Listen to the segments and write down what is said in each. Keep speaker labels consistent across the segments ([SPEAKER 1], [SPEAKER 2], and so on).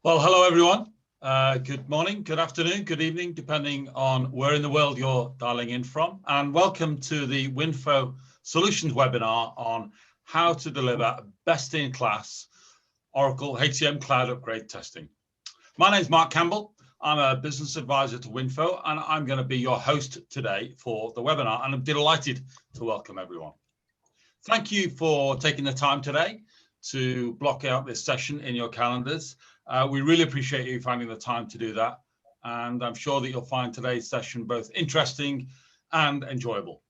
[SPEAKER 1] Well, hello everyone. Good morning, good afternoon, good evening, depending on where in the world you're dialing in from. And welcome to the Winfo Solutions webinar on how to deliver best-in-class Oracle HCM Cloud upgrade testing. My name is Mark Campbell. I'm a business advisor to Winfo, and I'm going to be your host today for the webinar, and I'm delighted to welcome everyone. Thank you for taking the time today to block out this session in your calendars. We really appreciate you finding the time to do that, and I'm sure that you'll find today's session both interesting and enjoyable.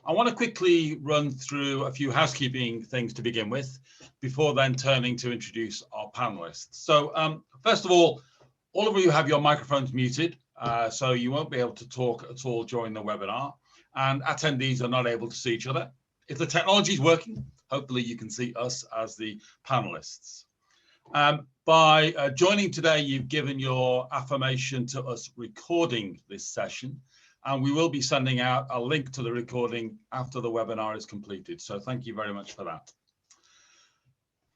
[SPEAKER 1] I want to quickly run through a few housekeeping things to begin with, before then turning to introduce our panelists. So first of all of you have your microphones muted, so you won't be able to talk at all during the webinar, and attendees are not able to see each other. If the technology is working, hopefully you can see us as the panelists. By joining today, you've given your affirmation to us recording this session, and we will be sending out a link to the recording after the webinar is completed. So thank you very much for that.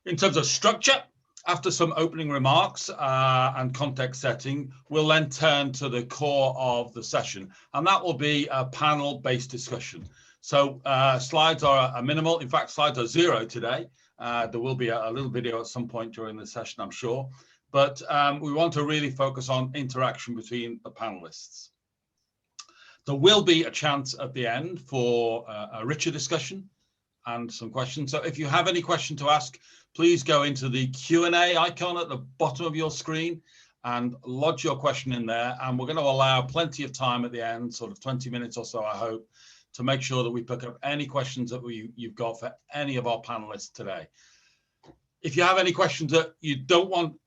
[SPEAKER 1] In terms of structure, after some opening remarks and context setting, we'll then turn to the core of the session, and that will be a panel-based discussion. So slides are minimal. In fact, slides are 0 today. There will be a little video at some point during the session, I'm sure, but we want to really focus on interaction between the panelists. There will be a chance at the end for a richer discussion and some questions. So if you have any question to ask, please go into the Q&A icon at the bottom of your screen and lodge your question in there. And we're going to allow plenty of time at the end, sort of 20 minutes or so, I hope, to make sure that we pick up any questions that you've got for any of our panelists today. If you have any questions that you don't want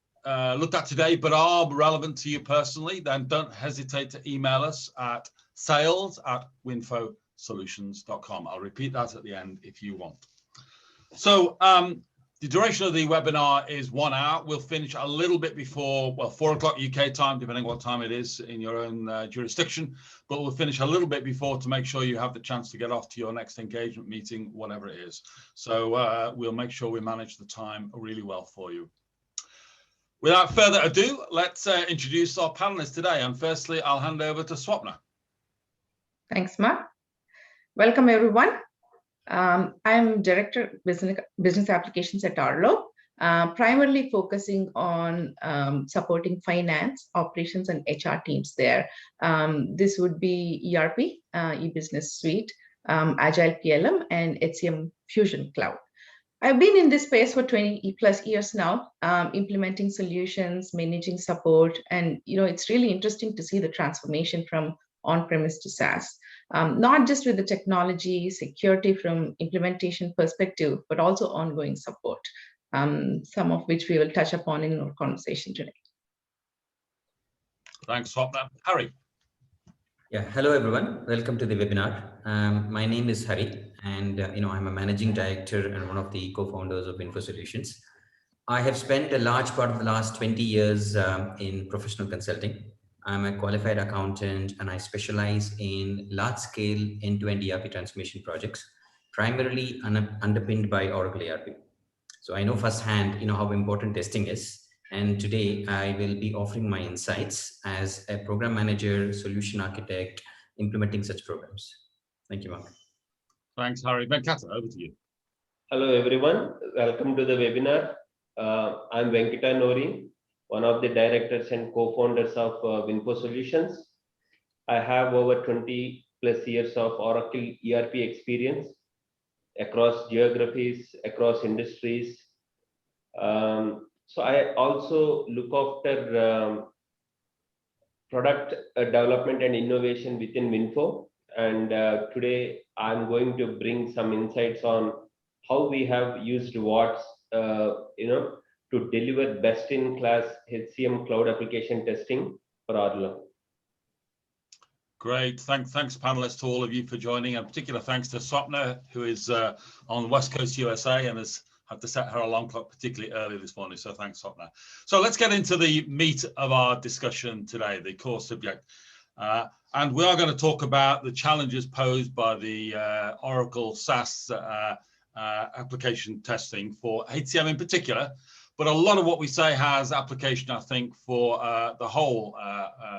[SPEAKER 1] looked at today but are relevant to you personally, then don't hesitate to email us at sales@winfosolutions.com. I'll repeat that at the end if you want. So the duration of the webinar is 1 hour. We'll finish a little bit before, well, 4 o'clock UK time, depending on what time it is in your own jurisdiction. But we'll finish a little bit before to make sure you have the chance to get off to your next engagement meeting, whatever it is. So we'll make sure we manage the time really well for you. Without further ado, let's introduce our panelists today. And firstly, I'll hand over to Swapna.
[SPEAKER 2] Thanks, Mark. Welcome, everyone. I'm Director of Business Applications at Arlo, primarily focusing on supporting finance, operations, and HR teams there. This would be ERP, e-business suite, Agile PLM, and HCM Fusion Cloud. I've been in this space for 20+ years now, implementing solutions, managing support, and it's really interesting to see the transformation from on-premise to SaaS. Not just with the technology, security from implementation perspective, but also ongoing support, some of which we will touch upon in our conversation today.
[SPEAKER 1] Thanks, Swapna. Harry.
[SPEAKER 3] Yeah, hello everyone. Welcome to the webinar. My name is Hari, and I'm a managing director and one of the co-founders of Winfo Solutions. I have spent a large part of the last 20 years in professional consulting. I'm a qualified accountant, and I specialize in large-scale end-to-end ERP transformation projects, primarily underpinned by Oracle ERP. So I know firsthand, how important testing is. And today I will be offering my insights as a program manager, solution architect, implementing such programs. Thank you, Mark.
[SPEAKER 1] Thanks, Harry. Venkata, over to you.
[SPEAKER 4] Hello, everyone. Welcome to the webinar. I'm Venkata Nori, one of the directors and co-founders of Winfo Solutions. I have over 20+ years of Oracle ERP experience across geographies, across industries. So I also look after product development and innovation within Winfo. And today I'm going to bring some insights on how we have used WATS, to deliver best-in-class HCM cloud application testing for Arlo.
[SPEAKER 1] Great. Thanks, panelists, to all of you for joining. And particular thanks to Swapna, who is on the West Coast USA and has had to set her alarm clock particularly early this morning. So thanks, Swapna. So let's get into the meat of our discussion today, the core subject. And we are going to talk about the challenges posed by the Oracle SaaS application testing for HCM in particular, but a lot of what we say has application, I think, for the whole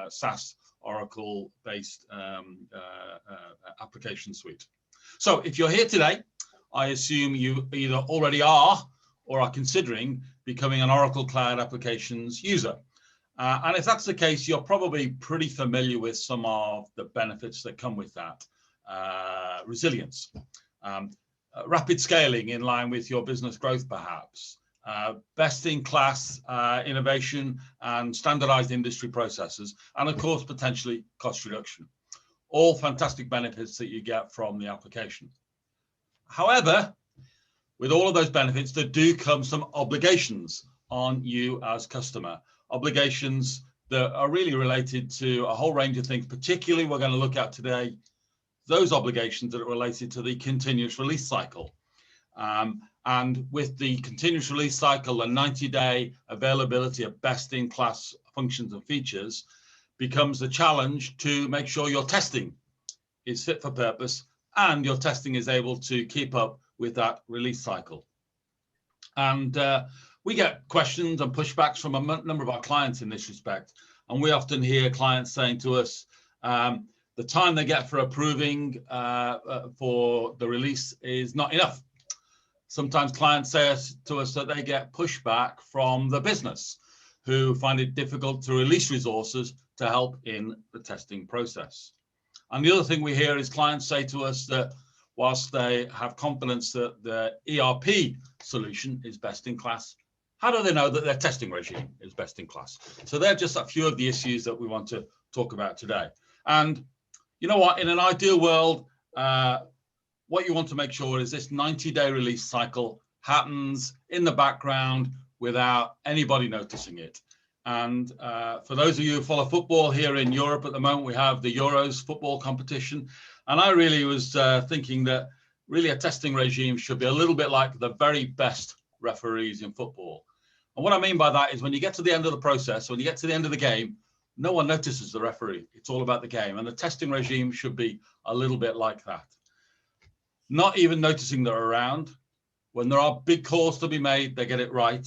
[SPEAKER 1] SaaS Oracle-based application suite. So if you're here today, I assume you either already are or are considering becoming an Oracle Cloud Applications user. And if that's the case, you're probably pretty familiar with some of the benefits that come with that. Resilience, rapid scaling in line with your business growth, perhaps, best-in-class innovation and standardized industry processes, and of course, potentially cost reduction. All fantastic benefits that you get from the application. However, with all of those benefits, there do come some obligations on you as customer. Obligations that are really related to a whole range of things. Particularly, we're going to look at today those obligations that are related to the continuous release cycle. And with the continuous release cycle, a 90-day availability of best-in-class functions and features becomes the challenge to make sure your testing is fit for purpose and your testing is able to keep up with that release cycle. And we get questions and pushbacks from a number of our clients in this respect. And we often hear clients saying to us, the time they get for approving for the release is not enough. Sometimes clients say to us that they get pushback from the business who find it difficult to release resources to help in the testing process. And the other thing we hear is clients say to us that whilst they have confidence that the ERP solution is best in class, how do they know that their testing regime is best in class? So they're just a few of the issues that we want to talk about today. And you know what, in an ideal world, what you want to make sure is this 90-day release cycle happens in the background without anybody noticing it. And for those of you who follow football here in Europe at the moment, we have the Euros football competition. And I really was thinking that really a testing regime should be a little bit like the very best referees in football. And what I mean by that is when you get to the end of the process, when you get to the end of the game, no one notices the referee. It's all about the game. And the testing regime should be a little bit like that. Not even noticing they're around. When there are big calls to be made, they get it right.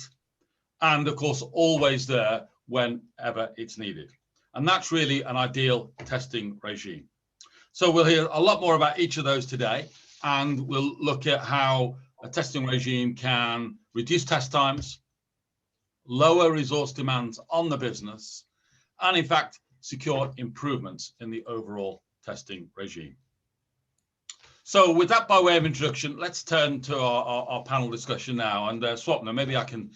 [SPEAKER 1] And of course, always there whenever it's needed. And that's really an ideal testing regime. So we'll hear a lot more about each of those today. And we'll look at how a testing regime can reduce test times, lower resource demands on the business, and in fact, secure improvements in the overall testing regime. So with that by way of introduction, let's turn to our panel discussion now. And Swapna, maybe I can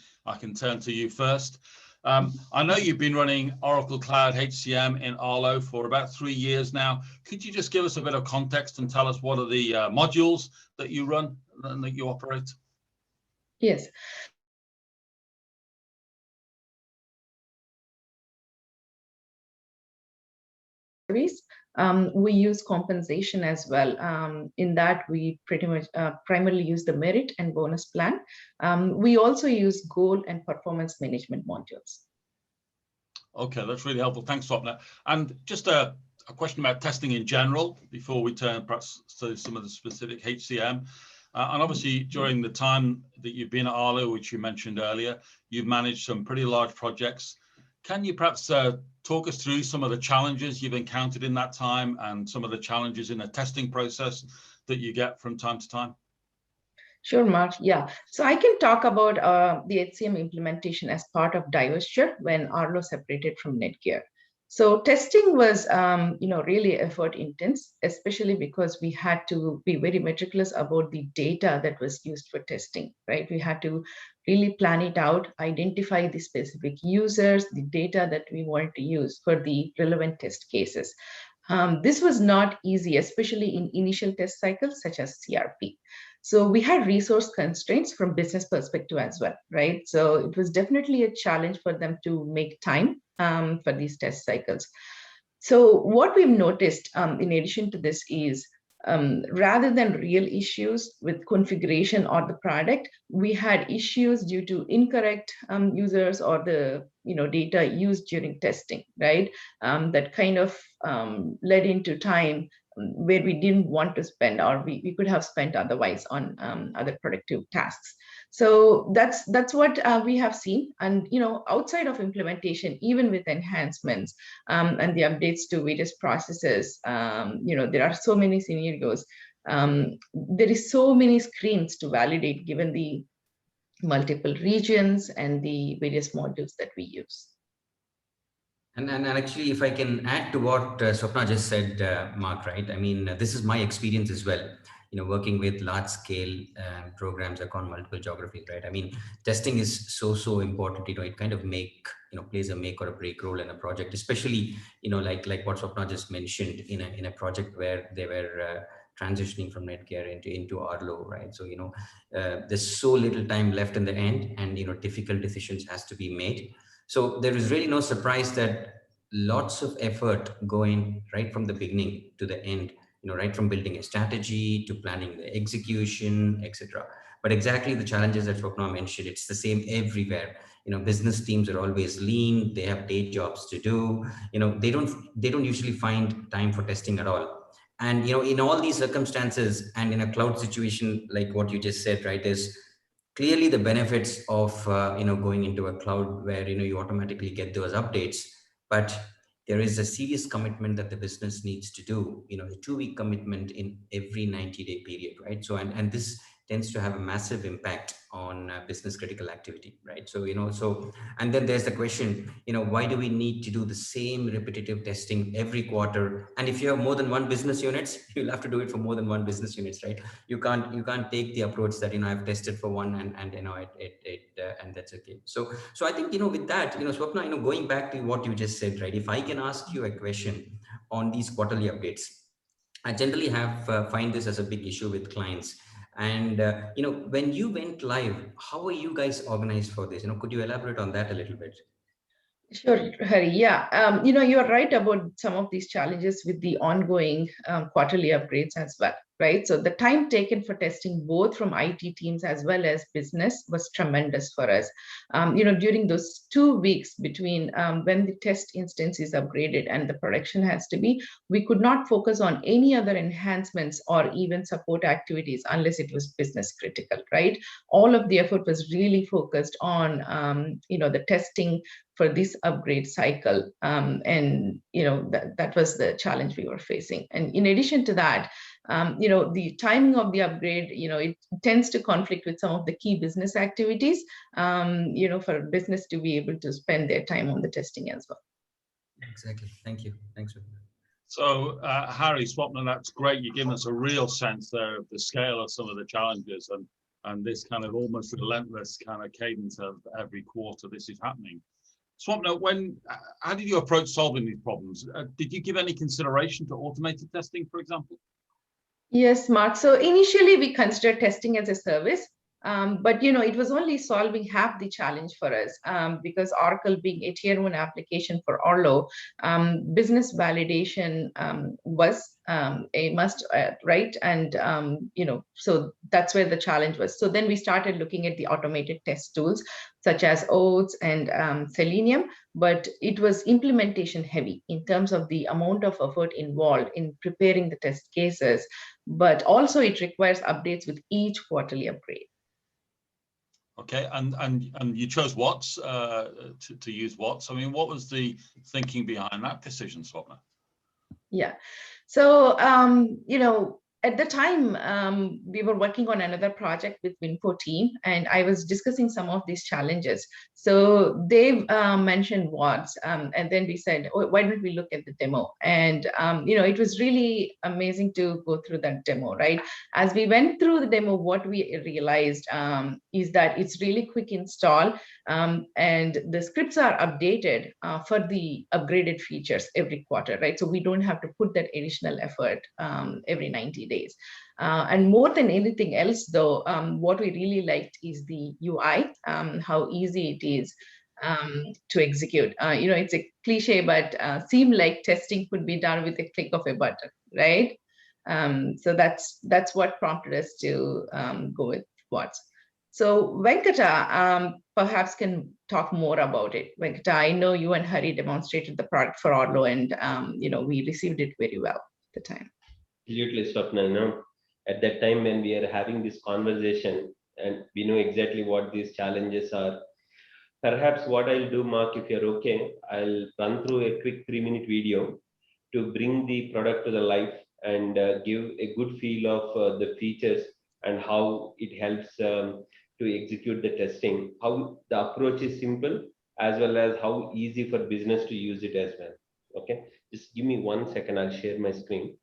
[SPEAKER 1] turn to you first. I know you've been running Oracle Cloud HCM in Arlo for about 3 years now. Could you just give us a bit of context and tell us what are the modules that you run and that you operate?
[SPEAKER 2] Yes. We use compensation as well. In that, we pretty much primarily use the merit and bonus plan. We also use goal and performance management modules.
[SPEAKER 1] Okay, that's really helpful. Thanks, Swapna. And just a question about testing in general before we turn perhaps to some of the specific HCM. And obviously, during the time that you've been at Arlo, which you mentioned earlier, you've managed some pretty large projects. Can you perhaps talk us through some of the challenges you've encountered in that time and some of the challenges in the testing process that you get from time to time?
[SPEAKER 2] Sure, Mark. Yeah. So I can talk about the HCM implementation as part of divestiture when Arlo separated from Netgear. So testing was, really effort intense, especially because we had to be very meticulous about the data that was used for testing, right? We had to really plan it out, identify the specific users, the data that we want to use for the relevant test cases. This was not easy, especially in initial test cycles such as CRP. So we had resource constraints from business perspective as well, right? So it was definitely a challenge for them to make time for these test cycles. So what we've noticed in addition to this is rather than real issues with configuration or the product, we had issues due to incorrect users or the data used during testing, right? That kind of led into time where we didn't want to spend, or we could have spent otherwise on other productive tasks. So that's what we have seen. And outside of implementation, even with enhancements and the updates to various processes, there are so many scenarios. There is so many screens to validate given the multiple regions and the various modules that we use.
[SPEAKER 3] And actually, if I can add to what Swapna just said, Mark, right? I mean, this is my experience as well. Working with large scale programs across multiple geographies, right? I mean, testing is so important. It kind of plays a make or a break role in a project, especially like what Swapna just mentioned in a project where they were transitioning from Netgear into Arlo, right? So there's so little time left in the end, and difficult decisions has to be made. So there is really no surprise that lots of effort going right from the beginning to the end, right from building a strategy to planning the execution, etc. But exactly the challenges that Swapna mentioned, it's the same everywhere. Business teams are always lean. They have day jobs to do. They don't usually find time for testing at all. And in all these circumstances, and in a cloud situation like what you just said, right, is clearly the benefits of going into a cloud where you automatically get those updates, but there is a serious commitment that the business needs to do, a 2-week commitment in every 90-day period, right? So and this tends to have a massive impact on business critical activity, right? So and then there's the question, why do we need to do the same repetitive testing every quarter? And if you have more than one business units, you'll have to do it for more than one business units, right? You can't take the approach that I've tested for one and and that's okay. So I think with that, Swapna, going back to what you just said, right? If I can ask you a question on these quarterly updates, I generally find this as a big issue with clients. And when you went live, how are you guys organized for this? Could you elaborate on that a little bit?
[SPEAKER 2] Sure, Hari. Yeah, you're right about some of these challenges with the ongoing quarterly upgrades as well, right? So the time taken for testing, both from IT teams as well as business, was tremendous for us. During those 2 weeks between when the test instance is upgraded and the production has to be, we could not focus on any other enhancements or even support activities unless it was business critical, right? All of the effort was really focused on, the testing for this upgrade cycle. And that was the challenge we were facing. And in addition to that, the timing of the upgrade, it tends to conflict with some of the key business activities, for business to be able to spend their time on the testing as well.
[SPEAKER 3] Exactly. Thank you. Thanks.
[SPEAKER 1] So Harry, Swapna, that's great. You've given us a real sense there of the scale of some of the challenges and this kind of almost relentless kind of cadence of every quarter this is happening. Swapna, how did you approach solving these problems? Did you give any consideration to automated testing, for example?
[SPEAKER 2] Yes, Mark. So initially we considered testing as a service, but it was only solving half the challenge for us, because Oracle being a tier 1 application for Arlo, business validation was a must, right? And so that's where the challenge was. So then we started looking at the automated test tools such as WATS and Selenium, but it was implementation heavy in terms of the amount of effort involved in preparing the test cases, but also it requires updates with each quarterly upgrade.
[SPEAKER 1] Okay, and you chose WATS to use WATS. I mean, what was the thinking behind that decision, Swapna?
[SPEAKER 2] Yeah, so at the time, we were working on another project with Winfo team, and I was discussing some of these challenges. So they mentioned WATS, and then we said, oh, why don't we look at the demo? And it was really amazing to go through that demo, right? As we went through the demo, what we realized is that it's really quick install, and the scripts are updated for the upgraded features every quarter, right? So we don't have to put that additional effort every 90 days. And more than anything else, though, what we really liked is the UI, how easy it is to execute. It's a cliche, but seemed like testing could be done with a click of a button, right? So that's what prompted us to go with WATS. So Venkata perhaps can talk more about it. Venkata, I know you and Hari demonstrated the product for Arlo, and we received it very well at the time.
[SPEAKER 4] Absolutely, Swapna. At that time when we are having this conversation and we know exactly what these challenges are, perhaps what I'll do, Mark, if you're okay, I'll run through a quick 3-minute video to bring the product to the life and give a good feel of the features and how it helps to execute the testing, how the approach is simple, as well as how easy for business to use it as well. Okay, just give me 1 second, I'll share my screen.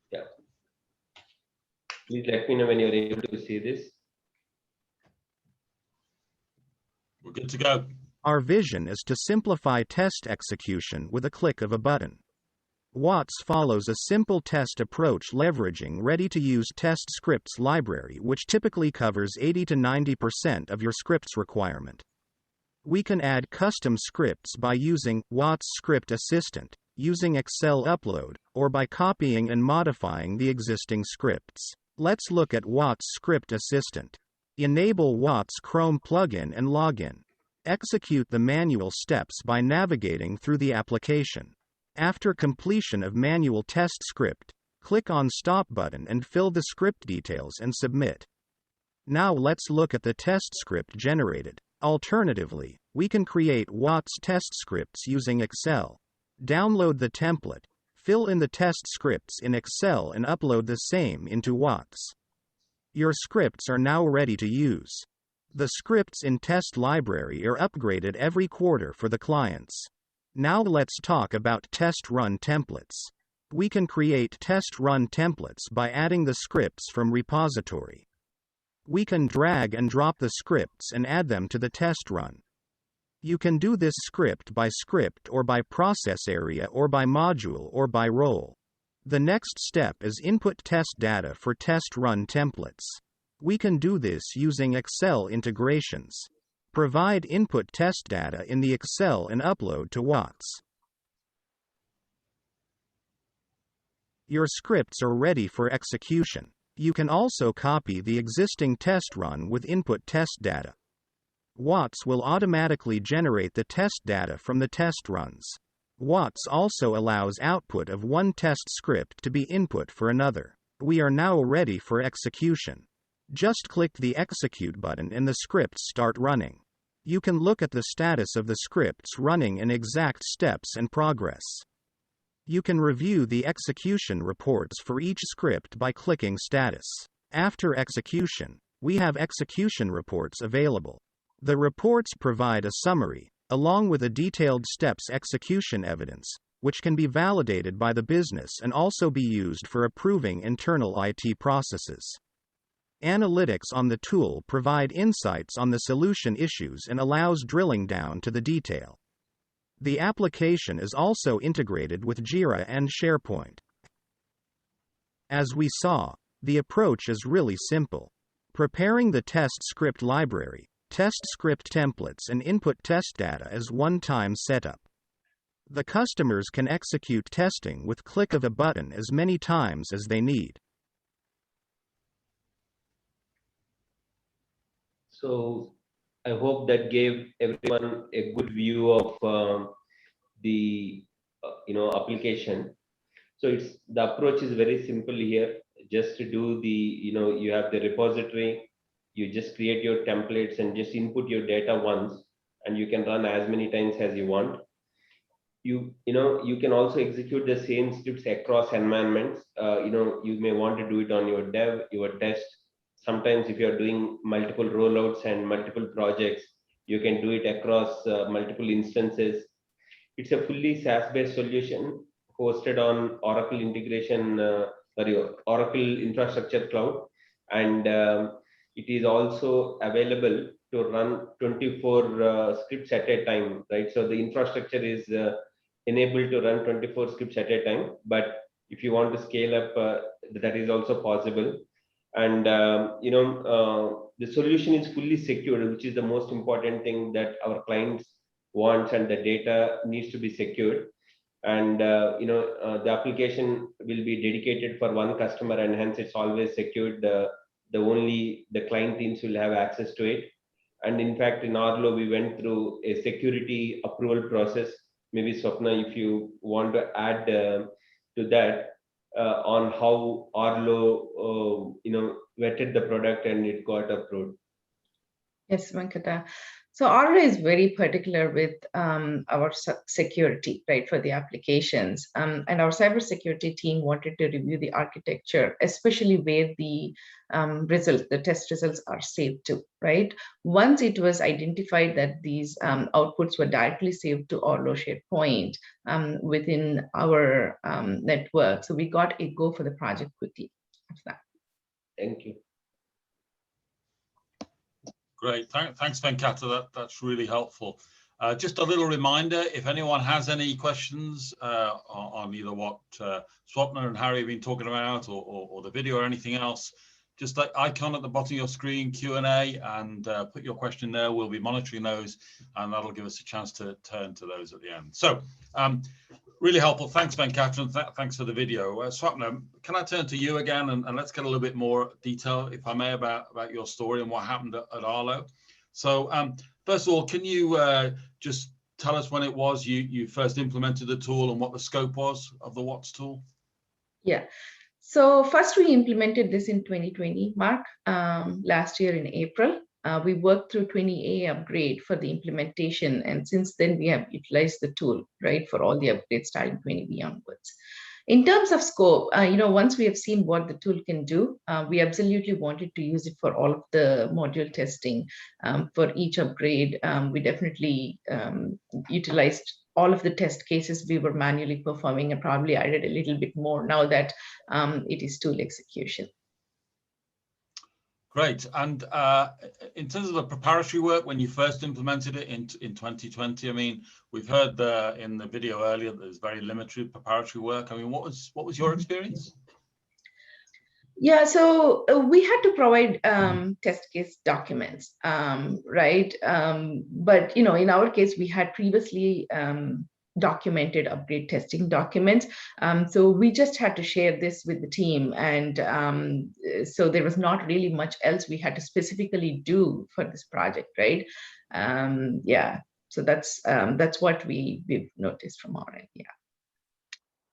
[SPEAKER 4] Yeah. Please let me know when you're able to see this.
[SPEAKER 1] We're good to go.
[SPEAKER 5] Our vision is to simplify test execution with a click of a button. WATS follows a simple test approach leveraging ready-to-use test scripts library, which typically covers 80 to 90% of your scripts requirement. We can add custom scripts by using WATS Script Assistant, using Excel Upload, or by copying and modifying the existing scripts. Let's look at WATS Script Assistant. Enable WATS Chrome plugin and login. Execute the manual steps by navigating through the application. After completion of manual test script, click on Stop button and fill the script details and submit. Now let's look at the test script generated. Alternatively, we can create WATS test scripts using Excel. Download the template, fill in the test scripts in Excel and upload the same into WATS. Your scripts are now ready to use. The scripts in test library are upgraded every quarter for the clients. Now let's talk about test run templates. We can create test run templates by adding the scripts from repository. We can drag and drop the scripts and add them to the test run. You can do this script by script or by process area or by module or by role. The next step is input test data for test run templates. We can do this using Excel integrations. Provide input test data in the Excel and upload to WATS. Your scripts are ready for execution. You can also copy the existing test run with input test data. WATS will automatically generate the test data from the test runs. WATS also allows output of one test script to be input for another. We are now ready for execution. Just click the Execute button and the scripts start running. You can look at the status of the scripts running in exact steps and progress. You can review the execution reports for each script by clicking Status. After execution, we have execution reports available. The reports provide a summary, along with a detailed steps execution evidence, which can be validated by the business and also be used for approving internal IT processes. Analytics on the tool provide insights on the solution issues and allows drilling down to the detail. The application is also integrated with Jira and SharePoint. As we saw, the approach is really simple. Preparing the test script library, test script templates and input test data as one-time setup. The customers can execute testing with click of a button as many times as they need.
[SPEAKER 4] So I hope that gave everyone a good view of the application. So the approach is very simple here. Just to do the you have the repository, you just create your templates and just input your data once, and you can run as many times as you want. You can also execute the same scripts across environments. You may want to do it on your dev, your test. Sometimes if you're doing multiple rollouts and multiple projects, you can do it across multiple instances. It's a fully SaaS-based solution hosted on Oracle Oracle Infrastructure Cloud, and it is also available to run 24 scripts at a time, right? So the infrastructure is enabled to run 24 scripts at a time, but if you want to scale up, that is also possible. And the solution is fully secured, which is the most important thing that our clients want, and the data needs to be secured. And the application will be dedicated for one customer, and hence it's always secured. The client teams will have access to it. And in fact, in Arlo, we went through a security approval process. Maybe Swapna, if you want to add to that, on how Arlo, vetted the product and it got approved.
[SPEAKER 2] Yes, Venkata. So Arlo is very particular with our security, right, for the applications. And our cybersecurity team wanted to review the architecture, especially where the the test results are saved to, right? Once it was identified that these outputs were directly saved to Arlo SharePoint within our network, so we got a go for the project quickly after that.
[SPEAKER 4] Thank you.
[SPEAKER 1] Great, thanks Venkata, that's really helpful. Just a little reminder, if anyone has any questions on either what Swapna and Harry have been talking about or the video or anything else, just that icon at the bottom of your screen, Q&A, and put your question there. We'll be monitoring those, and that'll give us a chance to turn to those at the end. So really helpful. Thanks, Venkata, and thanks for the video. Swapna, can I turn to you again, and let's get a little bit more detail, if I may, about your story and what happened at Arlo. So first of all, can you just tell us when it was you first implemented the tool and what the scope was of the WATS tool?
[SPEAKER 2] Yeah. So first we implemented this in 2020, Mark, last year in April. We worked through 20A upgrade for the implementation, and since then we have utilized the tool, right, for all the upgrades starting 20B onwards. In terms of scope, once we have seen what the tool can do, we absolutely wanted to use it for all of the module testing for each upgrade. We definitely utilized all of the test cases we were manually performing, and probably added a little bit more now that it is tool execution.
[SPEAKER 1] Great. And in terms of the preparatory work, when you first implemented it in 2020, I mean, we've heard in the video earlier that there's very limited preparatory work. I mean, what was your experience?
[SPEAKER 2] Yeah, so we had to provide test case documents, right? But in our case, we had previously documented upgrade testing documents. So we just had to share this with the team. And so there was not really much else we had to specifically do for this project, right? Yeah, so that's what we've noticed from our end, yeah.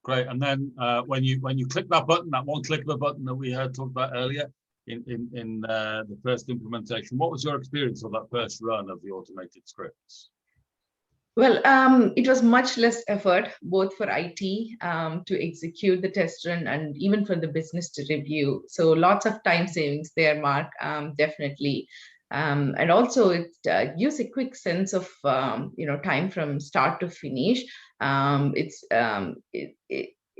[SPEAKER 1] Great. And then when you click that button, that one click of the button that we had talked about earlier in the first implementation, what was your experience of that first run of the automated scripts?
[SPEAKER 2] Well, it was much less effort, both for IT to execute the test run and even for the business to review. So lots of time savings there, Mark, definitely. And also it gives a quick sense of, time from start to finish.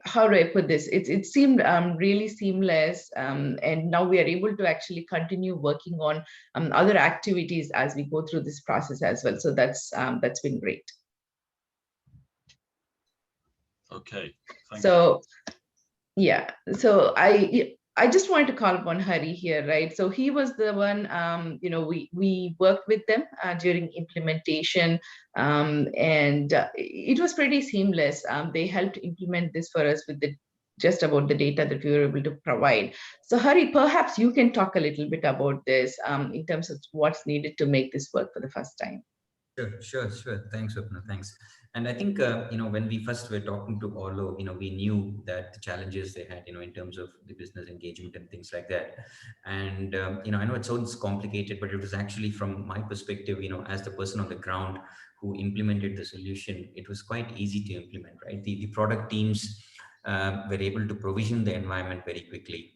[SPEAKER 2] How do I put this? It seemed really seamless, and now we are able to actually continue working on other activities as we go through this process as well. So that's been great.
[SPEAKER 1] Okay.
[SPEAKER 2] So yeah, so I just wanted to call upon Hari here, right? So he was the one, we worked with them during implementation, and it was pretty seamless. They helped implement this for us with just about the data that we were able to provide. So Hari, perhaps you can talk a little bit about this in terms of what's needed to make this work for the first time.
[SPEAKER 3] Sure. Thanks, Swapna. Thanks. And I think, when we first were talking to Arlo, we knew that the challenges they had, in terms of the business engagement and things like that. And, I know it sounds complicated, but it was actually from my perspective, as the person on the ground who implemented the solution, it was quite easy to implement, right? The product teams were able to provision the environment very quickly.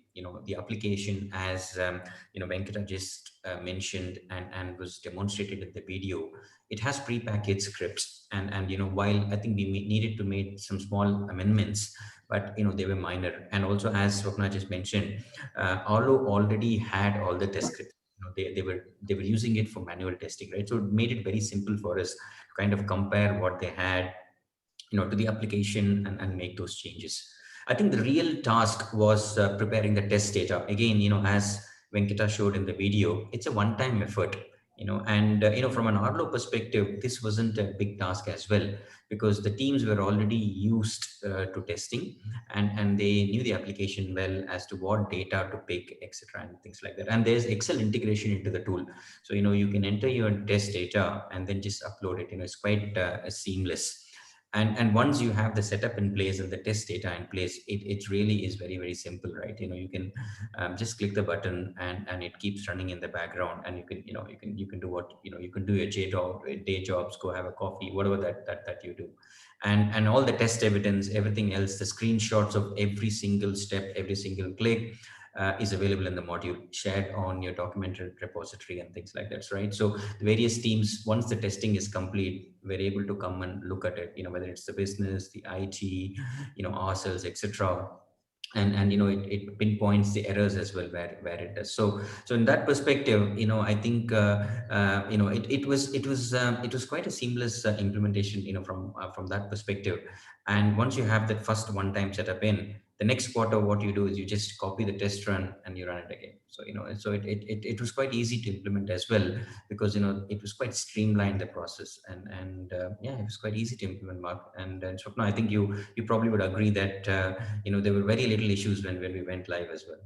[SPEAKER 3] The application, as Venkata just mentioned and was demonstrated in the video, it has pre-packaged scripts, and while I think we needed to make some small amendments, but they were minor. And also, as Swapna just mentioned, Arlo already had all the test scripts. They were using it for manual testing, right? So it made it very simple for us to kind of compare what they had, to the application and make those changes. I think the real task was preparing the test data. Again, as Venkata showed in the video, it's a one-time effort. And from an Arlo perspective, this wasn't a big task as well, because the teams were already used to testing, and they knew the application well as to what data to pick, etc., and things like that. And there's Excel integration into the tool, so you can enter your test data and then just upload it. It's quite seamless. And once you have the setup in place and the test data in place, it really is very, very simple, right? You can just click the button and it keeps running in the background, and you can do what you can do your day jobs, go have a coffee, whatever that you do, and all the test evidence, everything else, the screenshots of every single step, every single click is available in the module, shared on your documented repository and things like that, right? So the various teams, once the testing is complete, we're able to come and look at it, whether it's the business, the IT, ourselves, etc. And it pinpoints the errors as well where it does. So in that perspective, I think it was quite a seamless implementation, from that perspective. And once you have that first one-time setup in, the next quarter, what you do is you just copy the test run and you run it again. So it was quite easy to implement as well, because it was quite streamlined, the process, and yeah, it was quite easy to implement, Mark. And Swapna, I think you probably would agree that there were very little issues when we went live as well.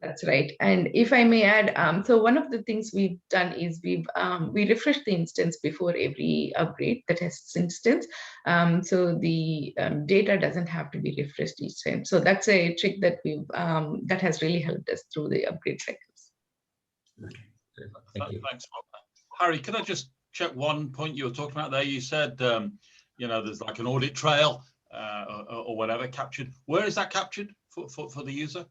[SPEAKER 2] That's right. And if I may add, so one of the things we've done is we refresh the instance before every upgrade, the test instance. So the data doesn't have to be refreshed each time. So that's a trick that that has really helped us through the upgrade cycles.
[SPEAKER 3] Thank you.
[SPEAKER 1] Thanks, Harry. Can I just check one point you were talking about there? You said there's like an audit trail or whatever captured. Where is that captured for the user?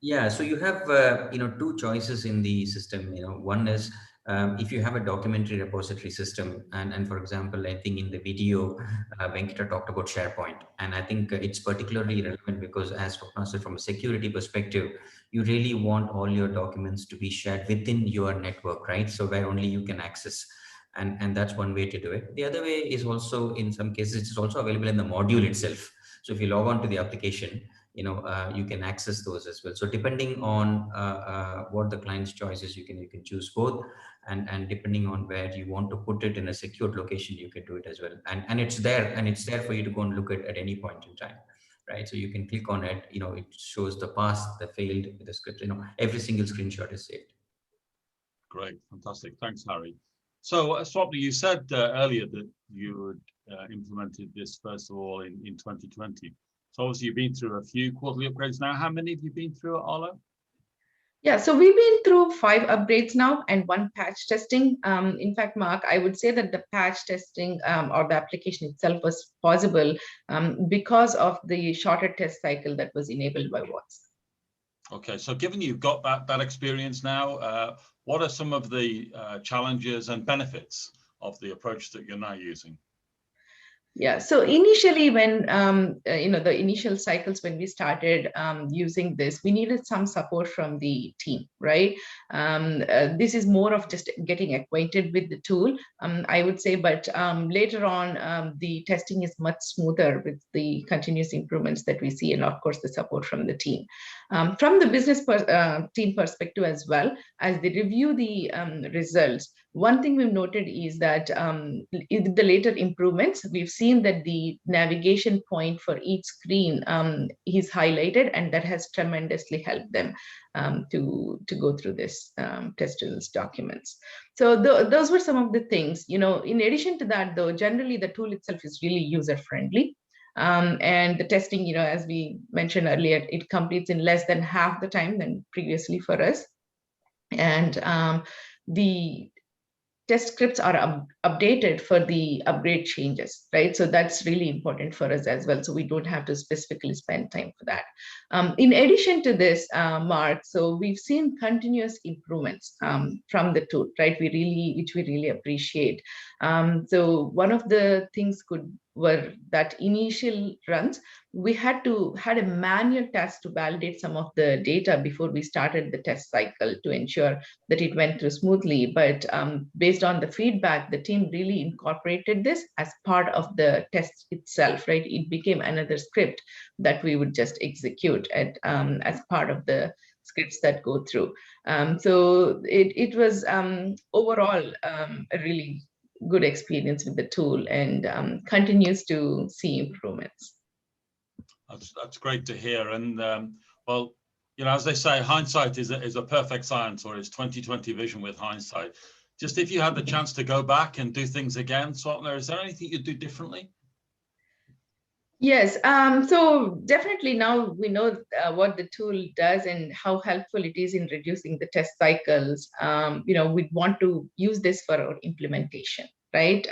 [SPEAKER 3] Yeah, so you have two choices in the system. One is if you have a documentary repository system, and for example, I think in the video, Venkata talked about SharePoint, and I think it's particularly relevant because, as Swapna said, from a security perspective, you really want all your documents to be shared within your network, right? So where only you can access. And that's one way to do it. The other way is also, in some cases, it's also available in the module itself. So if you log on to the application, you can access those as well. So depending on what the client's choice is, you can choose both, and depending on where you want to put it in a secured location, you can do it as well. And it's there for you to go and look at any point in time, right? So you can click on it. It shows the passed, the failed, the script. Every single screenshot is saved.
[SPEAKER 1] Great, fantastic. Thanks, Harry. So, Swapna, you said earlier that you had implemented this first of all in 2020. So obviously you've been through a few quarterly upgrades now. How many have you been through at Arlo?
[SPEAKER 2] Yeah, so we've been through 5 upgrades now and 1 patch testing. In fact, Mark, I would say that the patch testing or the application itself was possible because of the shorter test cycle that was enabled by WATS.
[SPEAKER 1] Okay, so given you've got that experience now, what are some of the challenges and benefits of the approach that you're now using?
[SPEAKER 2] Yeah, so initially when, the initial cycles when we started using this, we needed some support from the team, right? This is more of just getting acquainted with the tool, I would say, but later on, the testing is much smoother with the continuous improvements that we see, and of course, the support from the team. From the business team perspective as well, as they review the results, one thing we've noted is that in the later improvements, we've seen that the navigation point for each screen is highlighted, and that has tremendously helped them to go through this test results documents. So those were some of the things. In addition to that, though, generally the tool itself is really user-friendly. And the testing, as we mentioned earlier, it completes in less than half the time than previously for us. And the test scripts are updated for the upgrade changes, right? So that's really important for us as well. So we don't have to specifically spend time for that. In addition to this, Mark, so we've seen continuous improvements from the tool, right? Which we really appreciate. So one of the things were that initial runs, we had a manual test to validate some of the data before we started the test cycle to ensure that it went through smoothly. But based on the feedback, the team really incorporated this as part of the test itself, right? It became another script that we would just execute as part of the scripts that go through. So it was overall a really good experience with the tool, and continues to see improvements.
[SPEAKER 1] That's great to hear. And well, as they say, hindsight is a perfect science, or is 20/20 vision with hindsight. Just if you had the chance to go back and do things again, Swapna, is there anything you'd do differently?
[SPEAKER 2] Yes, so definitely now we know what the tool does and how helpful it is in reducing the test cycles. We'd want to use this for our implementation, right?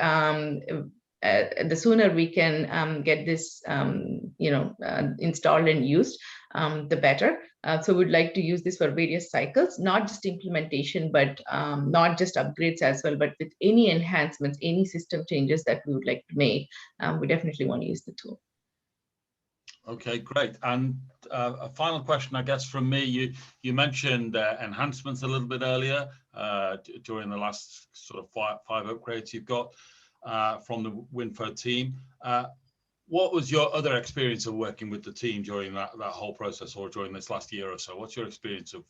[SPEAKER 2] The sooner we can get this, installed and used, the better. So we'd like to use this for various cycles, not just implementation, but not just upgrades as well, but with any enhancements, any system changes that we would like to make, we definitely want to use the tool.
[SPEAKER 1] Okay, great. And a final question, I guess, from me. You mentioned enhancements a little bit earlier during the last sort of five upgrades you've got from the Winfo team. What was your other experience of working with the team during that whole process, or during this last year or so? What's your experience of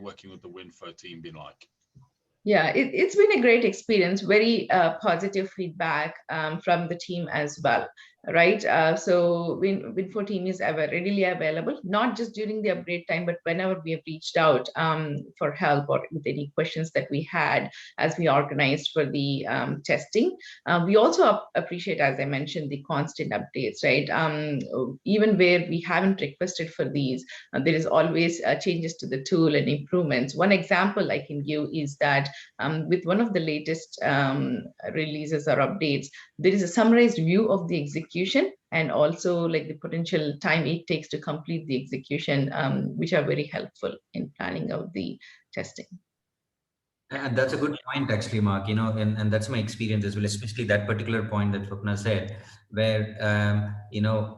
[SPEAKER 1] working with the Winfo team been like?
[SPEAKER 2] Yeah, it's been a great experience, very positive feedback from the team as well, right? So Winfo team is readily available, not just during the upgrade time, but whenever we have reached out for help or with any questions that we had as we organized for the testing. We also appreciate, as I mentioned, the constant updates, right? Even where we haven't requested for these, there is always changes to the tool and improvements. One example I can give is that with one of the latest releases or updates, there is a summarized view of the execution and also like the potential time it takes to complete the execution, which are very helpful in planning out the testing.
[SPEAKER 3] And that's a good point, actually, Mark, and that's my experience as well, especially that particular point that Swapna said, where,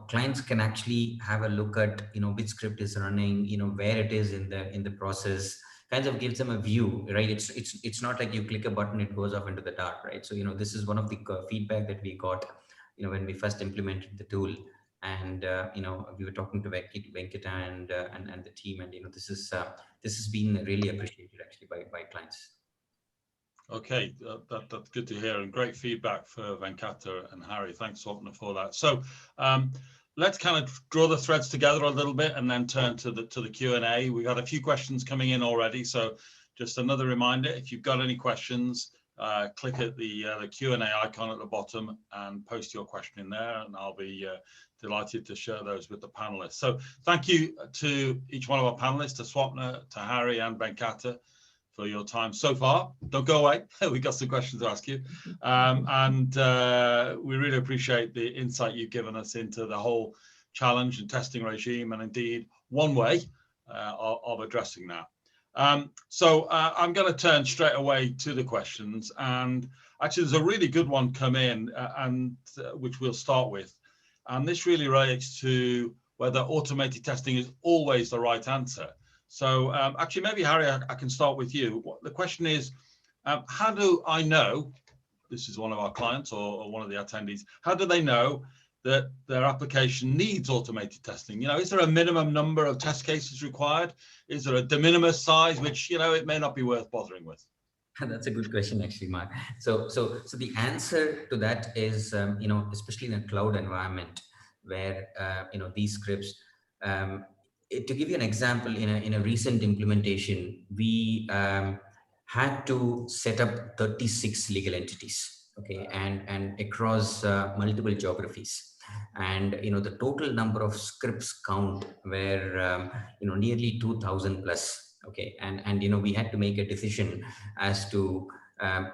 [SPEAKER 3] clients can actually have a look at, which script is running, where it is in the process, kind of gives them a view, right? It's not like you click a button, it goes off into the dark, right? So, this is one of the feedback that we got, when we first implemented the tool. And we were talking to Venkata and the team, and this has been really appreciated actually by clients.
[SPEAKER 1] Okay, that's good to hear, and great feedback for Venkata and Harry. Thanks, Swapna, for that. So let's kind of draw the threads together a little bit and then turn to the Q&A. We've had a few questions coming in already, so just another reminder, if you've got any questions, click at the Q&A icon at the bottom and post your question in there, and I'll be delighted to share those with the panelists. So thank you to each one of our panelists, to Swapna, to Harry and Venkata, for your time so far. Don't go away. We've got some questions to ask you. And we really appreciate the insight you've given us into the whole challenge and testing regime, and indeed one way of addressing that. So I'm going to turn straight away to the questions. And actually, there's a really good one come in, which we'll start with. And this really relates to whether automated testing is always the right answer. So actually, maybe Harry, I can start with you. The question is, how do I know, this is one of our clients or one of the attendees, how do they know that their application needs automated testing? Is there a minimum number of test cases required? Is there a de minimis size, which, it may not be worth bothering with?
[SPEAKER 3] That's a good question, actually, Mark. So the answer to that is, especially in a cloud environment where, these scripts, to give you an example, in a recent implementation, we had to set up 36 legal entities, okay, and across multiple geographies. And the total number of scripts count were nearly 2,000 plus, okay, and we had to make a decision as to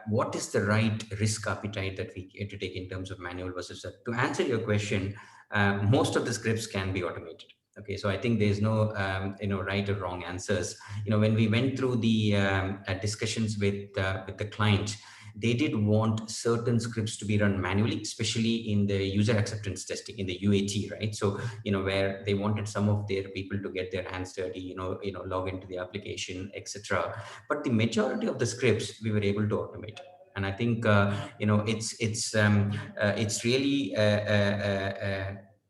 [SPEAKER 3] what is the right risk appetite that we get to take in terms of manual versus that. To answer your question, most of the scripts can be automated. Okay, so I think there's no right or wrong answers. When we went through the discussions with the client, they did want certain scripts to be run manually, especially in the user acceptance testing, in the UAT, right? So where they wanted some of their people to get their hands dirty, log into the application, etc. But the majority of the scripts we were able to automate. And I think it's really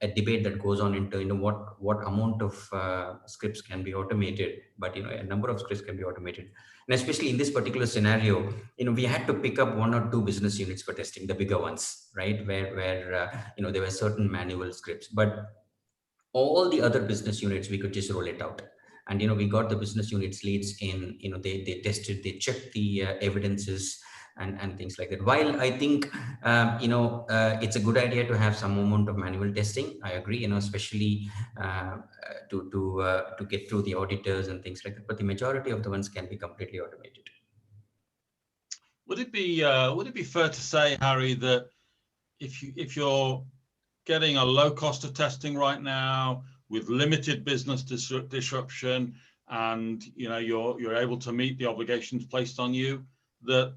[SPEAKER 3] a debate that goes on into what amount of scripts can be automated, but a number of scripts can be automated. And especially in this particular scenario, we had to pick up 1 or 2 business units for testing, the bigger ones, right? Where there were certain manual scripts, but all the other business units we could just roll it out. And we got the business units leads in. They tested, they checked the evidences and things like that. While I think it's a good idea to have some amount of manual testing, I agree, especially to get through the auditors and things like that, but the majority of the ones can be completely automated.
[SPEAKER 1] Would it be fair to say, Harry, that if you're getting a low cost of testing right now with limited business disruption, and you're able to meet the obligations placed on you, that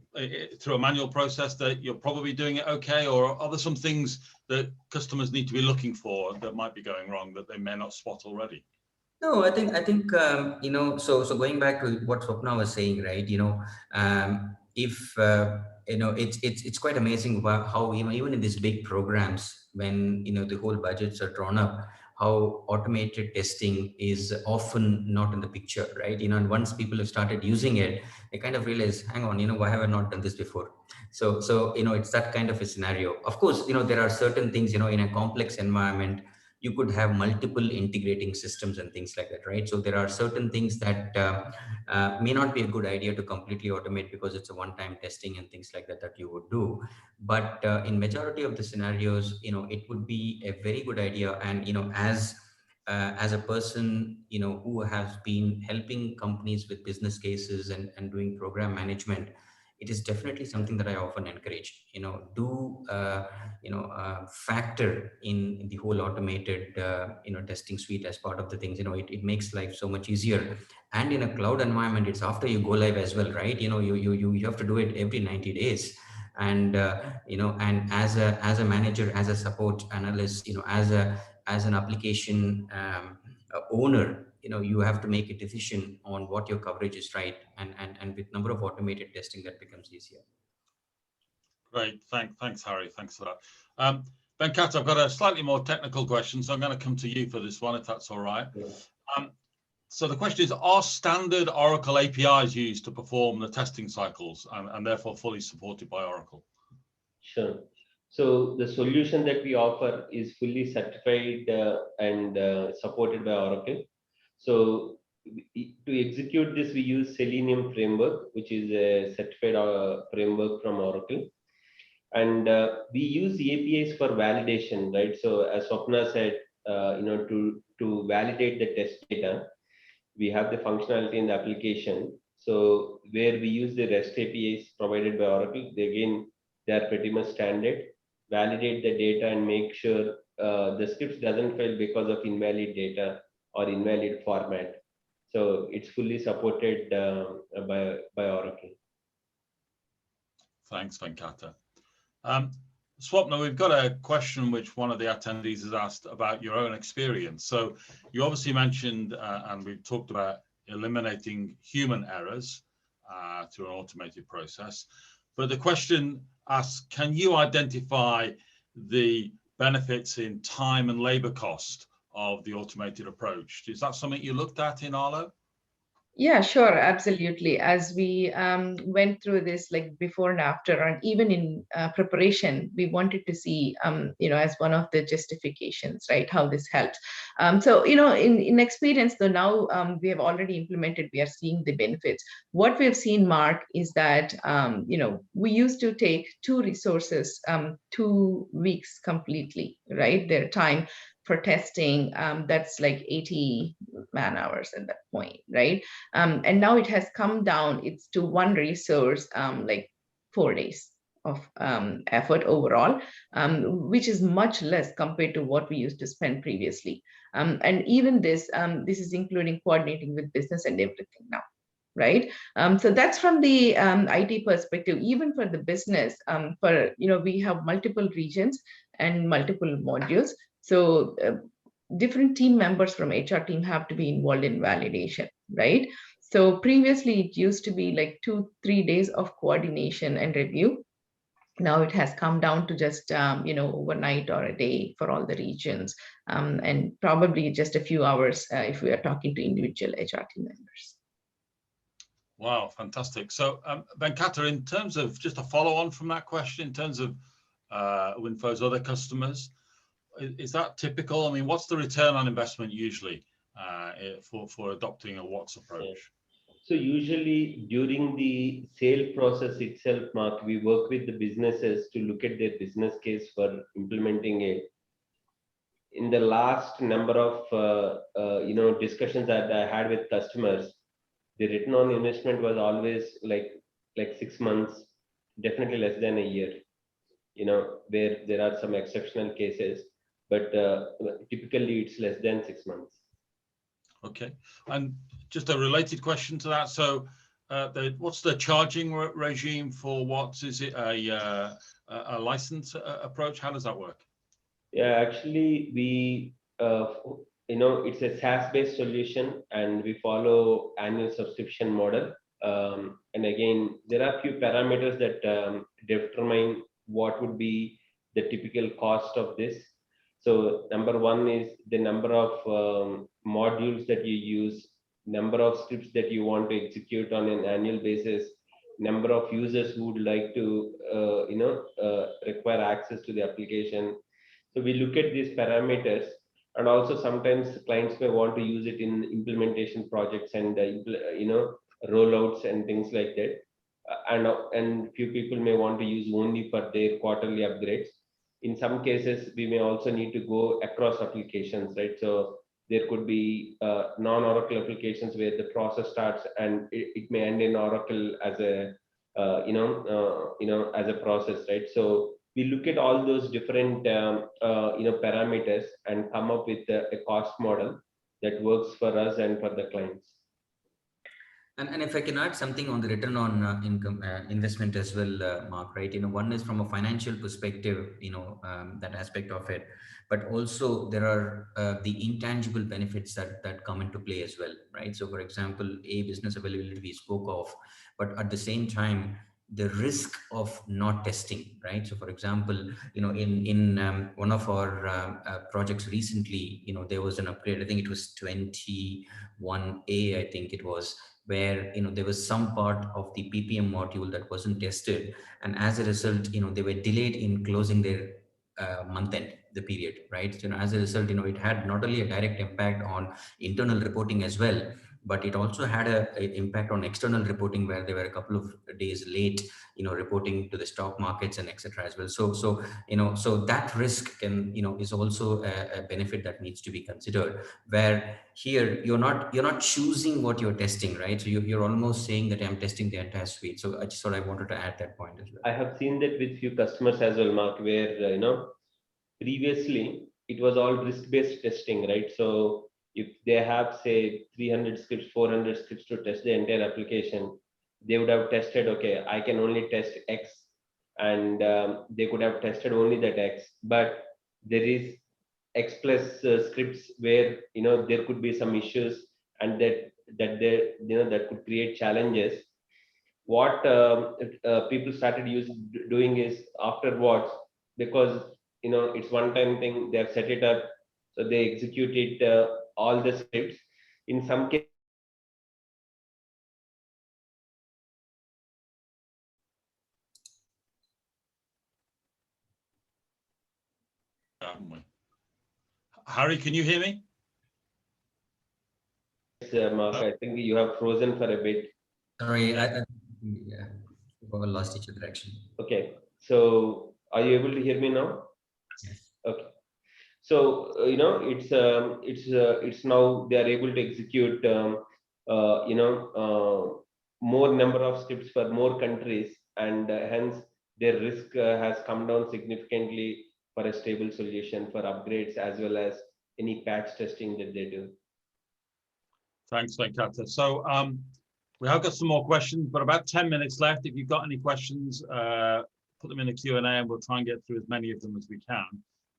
[SPEAKER 1] through a manual process, that you're probably doing it okay? Or are there some things that customers need to be looking for that might be going wrong that they may not spot already?
[SPEAKER 3] No, I think so going back to what Swapna was saying, right? It's quite amazing how even in these big programs, when the whole budgets are drawn up, how automated testing is often not in the picture, right? And once people have started using it, they kind of realize, hang on, why have I not done this before? So it's that kind of a scenario. Of course, there are certain things, in a complex environment, you could have multiple integrating systems and things like that, right? So there are certain things that may not be a good idea to completely automate because it's a one-time testing and things like that you would do. But in majority of the scenarios, it would be a very good idea. And as a person who has been helping companies with business cases and doing program management, it is definitely something that I often encourage. Factor in the whole automated testing suite as part of the things. It makes life so much easier. And in a cloud environment, it's after you go live as well, right? You have to do it every 90 days. And and as a manager, as a support analyst, as an application owner, you have to make a decision on what your coverage is, right? And with number of automated testing, that becomes easier.
[SPEAKER 1] Great, thanks Harry, thanks for that. Venkat, I've got a slightly more technical question, so I'm going to come to you for this one, if that's all right. Yeah. So the question is, are standard Oracle APIs used to perform the testing cycles and therefore fully supported by Oracle?
[SPEAKER 4] Sure. So the solution that we offer is fully certified and supported by Oracle. So to execute this, we use Selenium framework, which is a certified framework from Oracle. And we use the APIs for validation, right? So as Swapna said, to validate the test data, we have the functionality in the application. So where we use the REST APIs provided by Oracle, they are pretty much standard. Validate the data and make sure the scripts doesn't fail because of invalid data or invalid format. So it's fully supported by Oracle.
[SPEAKER 1] Thanks, Venkata. Swapna, we've got a question which one of the attendees has asked about your own experience. So you obviously mentioned, and we've talked about eliminating human errors through an automated process. But the question asks, can you identify the benefits in time and labor cost of the automated approach? Is that something you looked at in Arlo?
[SPEAKER 2] Yeah, sure, absolutely. As we went through this, like before and after, and even in preparation, we wanted to see, as one of the justifications, right, how this helps. So, in experience, though, now we have already implemented, we are seeing the benefits. What we've seen, Mark, is that, we used to take 2 resources, 2 weeks completely, right, their time for testing. That's like 80 man hours at that point, right? And now it has come down, it's to 1 resource, like 4 days of effort overall, which is much less compared to what we used to spend previously. And even this is including coordinating with business and everything now, right? So that's from the IT perspective. Even for the business, we have multiple regions and multiple modules. So different team members from HR team have to be involved in validation, right? So previously it used to be like 2-3 days of coordination and review. Now it has come down to just overnight or a day for all the regions, and probably just a few hours if we are talking to individual HR team members.
[SPEAKER 1] Wow, fantastic. So Venkata, in terms of just a follow on from that question, in terms of Winfo's other customers, is that typical? I mean, what's the return on investment usually for adopting a WATS approach?
[SPEAKER 4] So usually during the sale process itself, Mark, we work with the businesses to look at their business case for implementing it. In the last number of discussions that I had with customers, the return on investment was always like 6 months, definitely less than a year. Where there are some exceptional cases, but typically it's less than 6 months.
[SPEAKER 1] Okay, and just a related question to that. So, what's the charging regime for WATS? Is it a license approach? How does that work?
[SPEAKER 4] Yeah, actually, we it's a SaaS-based solution, and we follow annual subscription model. And again, there are a few parameters that determine what would be the typical cost of this. So number one is the number of modules that you use, number of scripts that you want to execute on an annual basis, number of users who would like to require access to the application. So we look at these parameters, and also sometimes clients may want to use it in implementation projects and rollouts and things like that. And few people may want to use only for their quarterly upgrades. In some cases, we may also need to go across applications, right? So there could be non-Oracle applications where the process starts and it may end in Oracle as a as a process, right? So we look at all those different parameters and come up with a cost model that works for us and for the clients.
[SPEAKER 3] And if I can add something on the return on income investment as well, Mark, right? One is from a financial perspective, that aspect of it, but also there are the intangible benefits that come into play as well, right? So, for example, business availability we spoke of, but at the same time, the risk of not testing, right? So, for example, in one of our projects recently, there was an upgrade. I think it was 21A. I think it was, where there was some part of the PPM module that wasn't tested, and as a result, they were delayed in closing their month end, the period, right? So, as a result, it had not only a direct impact on internal reporting as well, but it also had a impact on external reporting, where they were a couple of days late, reporting to the stock markets and etc. as well. So that risk can, is also a benefit that needs to be considered, where here you're not choosing what you're testing, right? So you're almost saying that I'm testing the entire suite. So I just thought I wanted to add that point as well.
[SPEAKER 4] I have seen that with few customers as well, Mark, where previously it was all risk-based testing, right? So if they have, say, 300 scripts, 400 scripts to test the entire application, they would have tested, okay, I can only test X, and they could have tested only that X. But there is X plus scripts where there could be some issues, and that could create challenges. What people started doing is afterwards, because it's one-time thing, they have set it up, so they execute it all the scripts. In some cases,
[SPEAKER 1] Harry, can you hear me?
[SPEAKER 4] Mark, I think you have frozen for a bit.
[SPEAKER 3] Sorry, I lost each other actually.
[SPEAKER 4] Okay, so are you able to hear me now?
[SPEAKER 3] Yes.
[SPEAKER 4] Okay. So it's now they are able to execute more number of scripts for more countries, and hence their risk has come down significantly for a stable solution for upgrades as well as any patch testing that they do.
[SPEAKER 1] Thanks, Venkata. So we have got some more questions, but about 10 minutes left. If you've got any questions, put them in the Q&A and we'll try and get through as many of them as we can.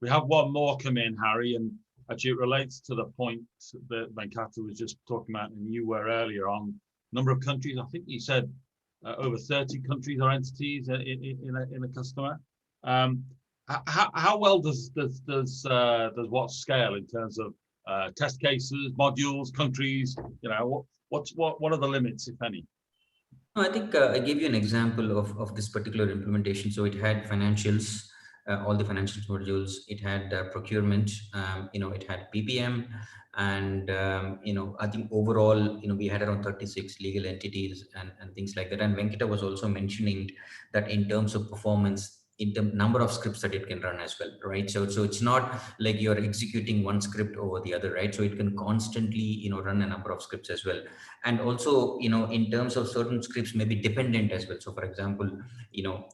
[SPEAKER 1] We have one more come in, Harry, and actually it relates to the point that Venkata was just talking about and you were earlier on number of countries. I think you said over 30 countries or entities in a customer. How well does WATS scale in terms of test cases, modules, countries? You know, what are the limits, if any?
[SPEAKER 3] No, I think I gave you an example of this particular implementation. So it had financials, all the financials modules. It had procurement. It had PPM, and I think overall, we had around 36 legal entities and things like that. And Venkata was also mentioning that in terms of performance, in the number of scripts that it can run as well, right? So it's not like you're executing one script over the other, right? So it can constantly, run a number of scripts as well. And also, in terms of certain scripts may be dependent as well. So for example,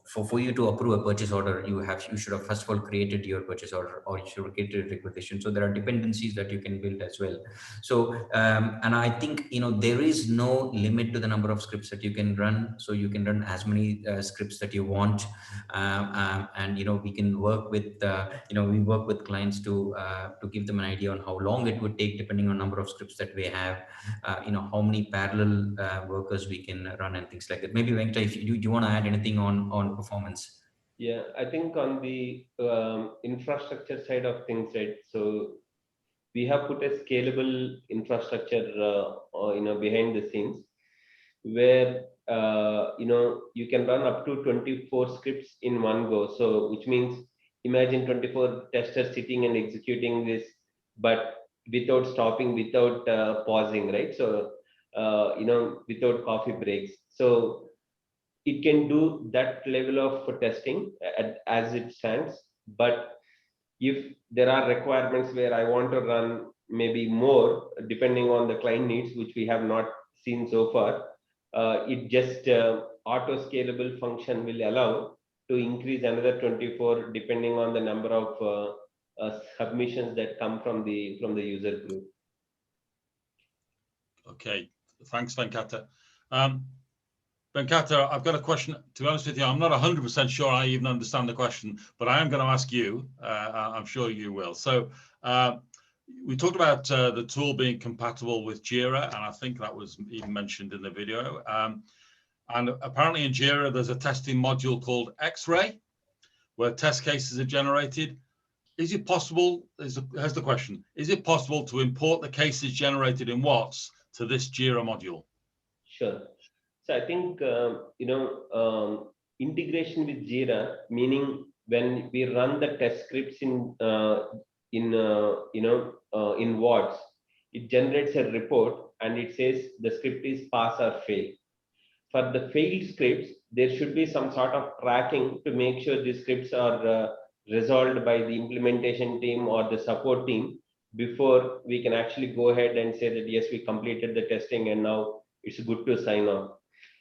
[SPEAKER 3] for you to approve a purchase order, you should have first of all created your purchase order, or you should have created a requisition. So there are dependencies that you can build as well. So, and I think, there is no limit to the number of scripts that you can run. So you can run as many scripts that you want. And we can work with we work with clients to give them an idea on how long it would take depending on number of scripts that we have, how many parallel workers we can run and things like that. Maybe Venkata, if you want to add anything on performance.
[SPEAKER 4] Yeah, I think on the infrastructure side of things, right? So we have put a scalable infrastructure behind the scenes, where you can run up to 24 scripts in one go. So which means, imagine 24 testers sitting and executing this, but without stopping, without pausing, right? So without coffee breaks. So it can do that level of testing as it stands. But if there are requirements where I want to run maybe more, depending on the client needs, which we have not seen so far, it just auto scalable function will allow to increase another 24 depending on the number of submissions that come from the user group.
[SPEAKER 1] Okay, thanks, Venkata. Venkata, I've got a question. To be honest with you, I'm not 100% sure I even understand the question, but I am going to ask you. I'm sure you will. So we talked about the tool being compatible with Jira, and I think that was even mentioned in the video. And apparently in Jira, there's a testing module called X-Ray, where test cases are generated. Is it possible, here's the question, is it possible to import the cases generated in WATS to this Jira module?
[SPEAKER 4] Sure. So I think, integration with Jira, meaning when we run the test scripts in WATS, it generates a report and it says the script is pass or fail. For the failed scripts, there should be some sort of tracking to make sure the scripts are resolved by the implementation team or the support team before we can actually go ahead and say that, yes, we completed the testing and now it's good to sign off.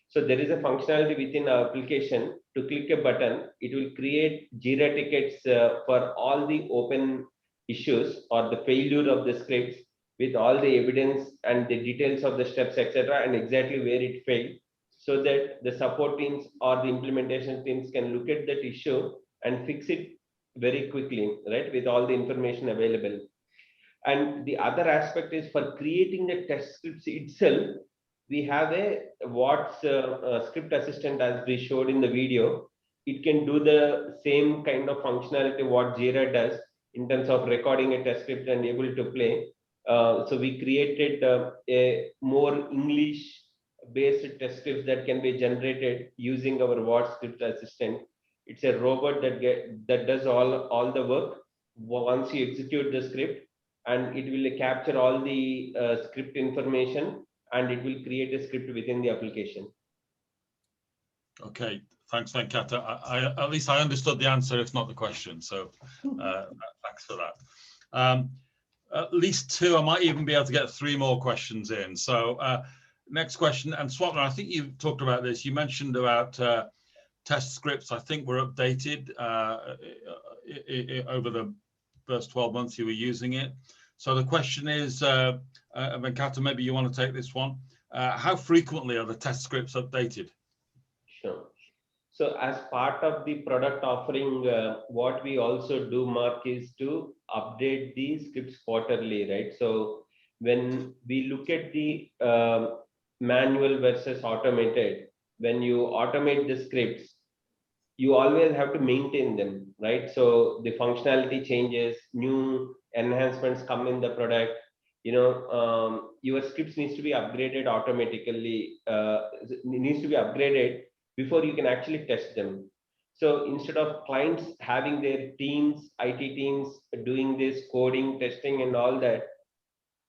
[SPEAKER 4] So there is a functionality within our application. To click a button, it will create Jira tickets for all the open issues or the failure of the scripts, with all the evidence and the details of the steps, etc., and exactly where it failed, so that the support teams or the implementation teams can look at that issue and fix it very quickly, right, with all the information available. And the other aspect is for creating the test scripts itself. We have a WATS script assistant, as we showed in the video. It can do the same kind of functionality what Jira does in terms of recording a test script and able to play. So we created a more English-based test scripts that can be generated using our WATS script assistant. It's a robot that does all the work once you execute the script, and it will capture all the script information, and it will create a script within the application.
[SPEAKER 1] Okay, thanks, Venkata. At least I understood the answer, if not the question. So thanks for that. At least two, I might even be able to get 3 more questions in. So next question, and Swapna, I think you talked about this. You mentioned about test scripts, I think, were updated over the first 12 months you were using it. So the question is, Venkata, maybe you want to take this one. How frequently are the test scripts updated?
[SPEAKER 4] Sure. So as part of the product offering, what we also do, Mark, is to update the scripts quarterly, right? So when we look at the manual versus automated, when you automate the scripts, you always have to maintain them, right? So the functionality changes, new enhancements come in the product. Your scripts needs to be upgraded automatically. Needs to be upgraded before you can actually test them. So instead of clients having their teams, IT teams doing this coding, testing, and all that,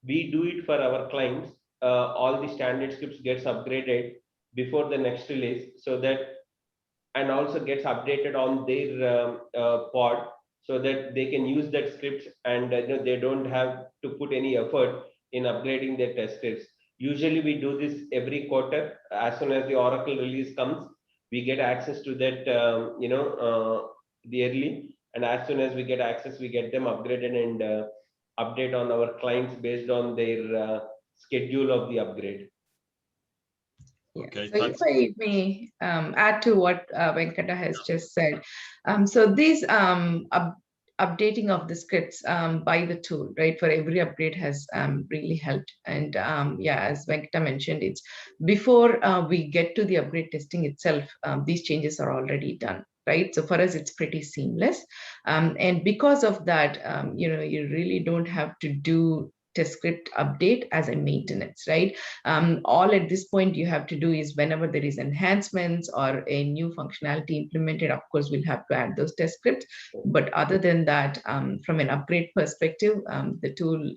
[SPEAKER 4] we do it for our clients. All the standard scripts gets upgraded before the next release, so that, and also gets updated on their pod, so that they can use that script, and they don't have to put any effort in upgrading their test scripts. Usually we do this every quarter. As soon as the Oracle release comes, we get access to that, the early, and as soon as we get access, we get them upgraded and update on our clients based on their schedule of the upgrade.
[SPEAKER 2] Yeah.
[SPEAKER 1] Okay,
[SPEAKER 2] so
[SPEAKER 1] thanks.
[SPEAKER 2] if I may add to what Venkata has just said, so these updating of the scripts by the tool, right, for every upgrade has really helped. And yeah, as Venkata mentioned, it's before we get to the upgrade testing itself, these changes are already done. Right, so for us it's pretty seamless, and because of that, you really don't have to do test script update as a maintenance, right? All at this point you have to do is whenever there is enhancements or a new functionality implemented, of course we'll have to add those test scripts. But other than that, from an upgrade perspective, the tool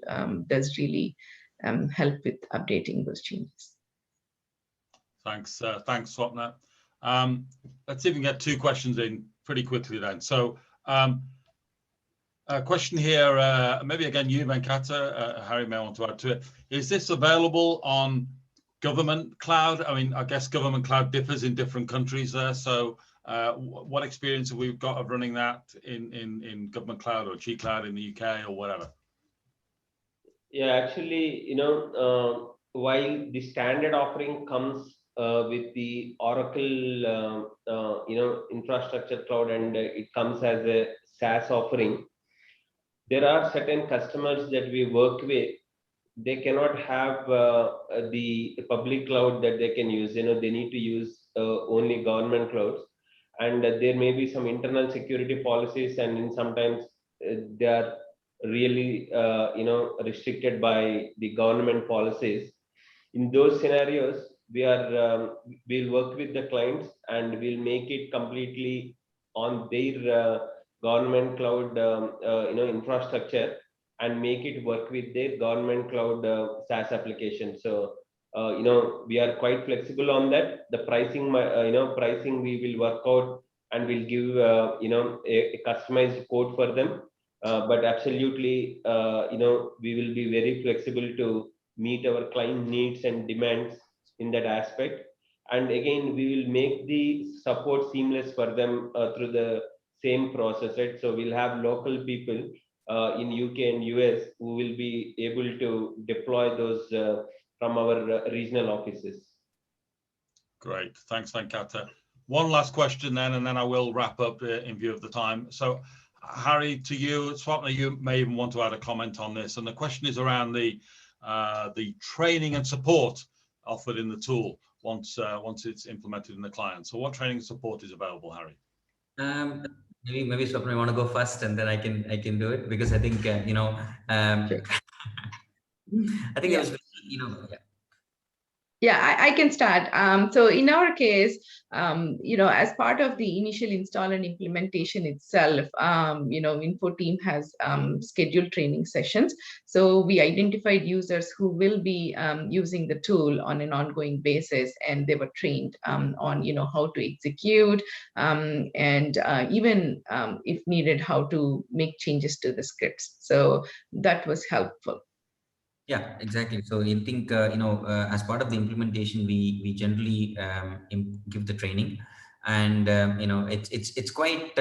[SPEAKER 2] does really help with updating those changes.
[SPEAKER 1] Thanks, Swapna. Let's see if we can get two questions in pretty quickly then. So a question here, maybe again you, Venkata, Harry may want to add to it. Is this available on government cloud? I mean, I guess government cloud differs in different countries there. So what experience have we got of running that in government cloud or G Cloud in the UK or whatever?
[SPEAKER 4] Yeah, actually, while the standard offering comes with the Oracle, infrastructure cloud, and it comes as a SaaS offering, there are certain customers that we work with. They cannot have the public cloud that they can use. They need to use only government clouds, and there may be some internal security policies, and sometimes they are really restricted by the government policies. In those scenarios, we'll work with the clients and we'll make it completely on their government cloud infrastructure, and make it work with their government cloud SaaS application. So we are quite flexible on that. The pricing we will work out, and we'll give a customized code for them. But absolutely, we will be very flexible to meet our client needs and demands in that aspect. And again, we will make the support seamless for them through the same process, right? So we'll have local people in UK and US who will be able to deploy those from our regional offices.
[SPEAKER 1] Great, thanks, Venkata. One last question then, and then I will wrap up in view of the time. So Harry, to you, Swapna, you may even want to add a comment on this. And the question is around the training and support offered in the tool once it's implemented in the client. So what training and support is available, Harry?
[SPEAKER 3] Maybe Swapna, you want to go first, and then I can do it, because I think
[SPEAKER 2] Sure.
[SPEAKER 3] I think
[SPEAKER 2] Yeah.
[SPEAKER 3] it was yeah.
[SPEAKER 2] Yeah, I can start. So in our case, as part of the initial install and implementation itself, Winfo team has scheduled training sessions. So we identified users who will be using the tool on an ongoing basis, and they were trained on, how to execute, and even if needed, how to make changes to the scripts. So that was helpful.
[SPEAKER 3] Yeah, exactly. So I think as part of the implementation, we generally give the training, and it's quite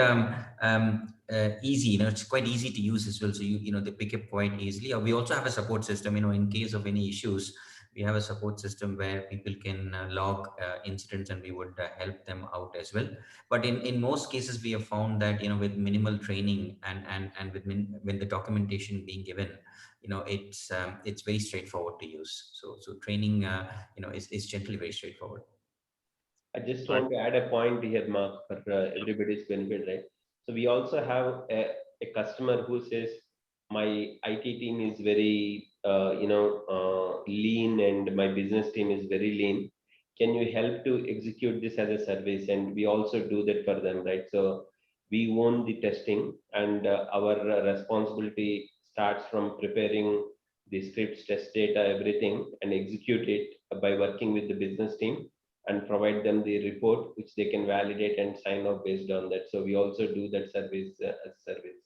[SPEAKER 3] easy. It's quite easy to use as well. So they pick up quite easily. We also have a support system. In case of any issues, we have a support system where people can log incidents, and we would help them out as well. But in most cases, we have found that with minimal training and when the documentation being given, it's very straightforward to use. So training is generally very straightforward.
[SPEAKER 4] I just want to add a point here, Mark, for everybody's benefit, right? So we also have a customer who says, my IT team is very, lean, and my business team is very lean. Can you help to execute this as a service? And we also do that for them, right? So we own the testing, and our responsibility starts from preparing the scripts, test data, everything, and execute it by working with the business team and provide them the report, which they can validate and sign off based on that. So we also do that service as service.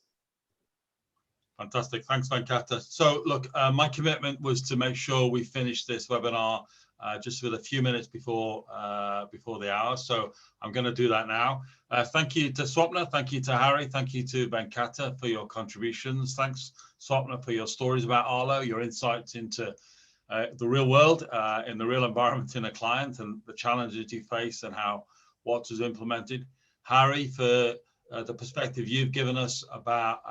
[SPEAKER 1] Fantastic. Thanks, Venkata. So look, my commitment was to make sure we finish this webinar just with a few minutes before the hour. So I'm going to do that now. Thank you to Swapna. Thank you to Harry. Thank you to Venkata for your contributions. Thanks, Swapna, for your stories about Arlo, your insights into the real world, in the real environment in a client, and the challenges you face and how WATS is implemented. Harry, for the perspective you've given us about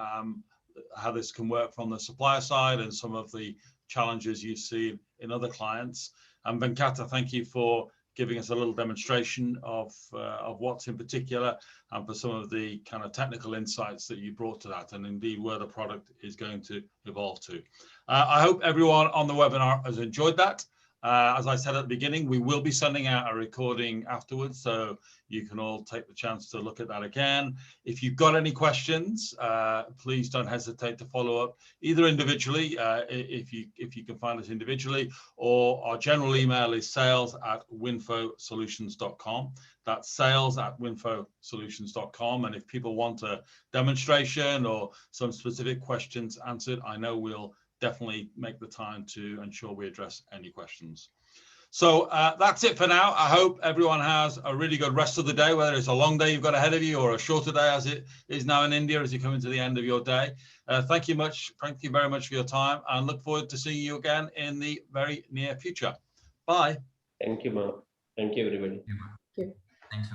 [SPEAKER 1] how this can work from the supplier side and some of the challenges you see in other clients. And Venkata, thank you for giving us a little demonstration of WATS in particular, and for some of the kind of technical insights that you brought to that, and indeed where the product is going to evolve to. I hope everyone on the webinar has enjoyed that. As I said at the beginning, we will be sending out a recording afterwards, so you can all take the chance to look at that again. If you've got any questions, please don't hesitate to follow up either individually, if you can find us individually, or our general email is sales@winfosolutions.com. That's sales@winfosolutions.com. And if people want a demonstration or some specific questions answered, I know we'll definitely make the time to ensure we address any questions. So that's it for now. I hope everyone has a really good rest of the day, whether it's a long day you've got ahead of you or a shorter day as it is now in India as you come into the end of your day. Thank you very much for your time, and look forward to seeing you again in the very near future. Bye.
[SPEAKER 4] Thank you, Mark. Thank you, everybody.
[SPEAKER 3] Thanks,